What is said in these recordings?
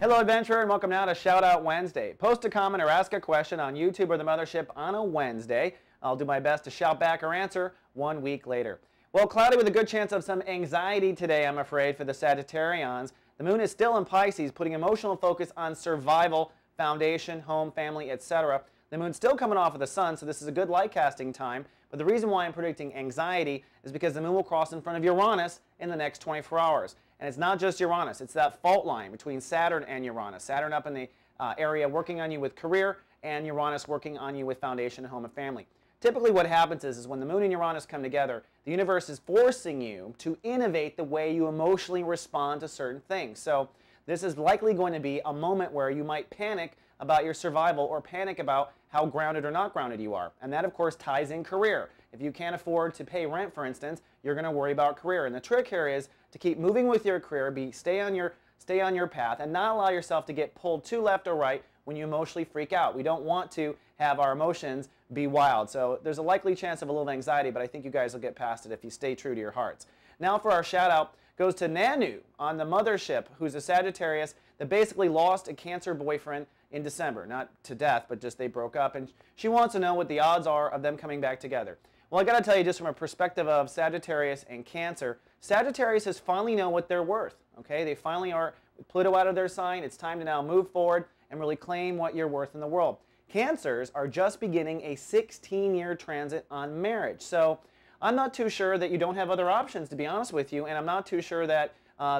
Hello adventurer, and welcome now to Shout Out Wednesday. Post a comment or ask a question on YouTube or the Mothership on a Wednesday. I'll do my best to shout back or answer 1 week later. Well, cloudy with a good chance of some anxiety today, I'm afraid, for the Sagittarians. The moon is still in Pisces, putting emotional focus on survival, foundation, home, family, etc. The moon's still coming off of the sun, so this is a good light casting time. But the reason why I'm predicting anxiety is because the moon will cross in front of Uranus in the next 24 hours. And it's not just Uranus, it's that fault line between Saturn and Uranus. Saturn up in the area working on you with career, and Uranus working on you with foundation, home, and family. Typically what happens is when the moon and Uranus come together, the universe is forcing you to innovate the way you emotionally respond to certain things. So this is likely going to be a moment where you might panic about your survival or panic about how grounded or not grounded you are. And that, of course, ties in career. If you can't afford to pay rent, for instance, you're going to worry about career. And the trick here is to keep moving with your career, stay on your path, and not allow yourself to get pulled too left or right when you emotionally freak out. We don't want to have our emotions be wild. So there's a likely chance of a little anxiety, but I think you guys will get past it if you stay true to your hearts. Now for our shout out goes to Nanu on the Mothership, who's a Sagittarius that basically lost a Cancer boyfriend in December. Not to death, but just they broke up. And she wants to know what the odds are of them coming back together. Well, I got to tell you, just from a perspective of Sagittarius and Cancer, Sagittarius has finally know what they're worth. Okay, they finally are Pluto out of their sign. It's time to now move forward and really claim what you're worth in the world. Cancers are just beginning a 16-year transit on marriage. So I'm not too sure that you don't have other options, to be honest with you, and I'm not too sure that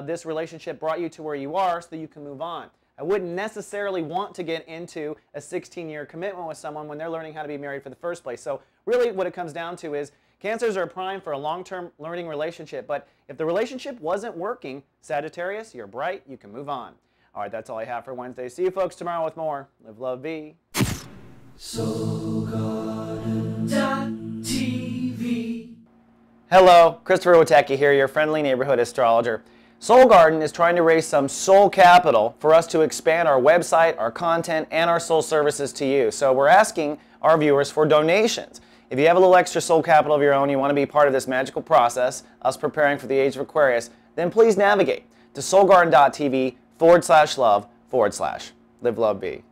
this relationship brought you to where you are so that you can move on. I wouldn't necessarily want to get into a 16-year commitment with someone when they're learning how to be married for the first place. So really what it comes down to is Cancers are primed for a long-term learning relationship, but if the relationship wasn't working, Sagittarius, you're bright, you can move on. All right, that's all I have for Wednesday. See you folks tomorrow with more. Live, love, be. SoulGarden.tv. Hello, Christopher Witecki here, your friendly neighborhood astrologer. Soul Garden is trying to raise some soul capital for us to expand our website, our content, and our soul services to you. So we're asking our viewers for donations. If you have a little extra soul capital of your own, you want to be part of this magical process, us preparing for the age of Aquarius, then please navigate to soulgarden.tv/love/. Live, love, be.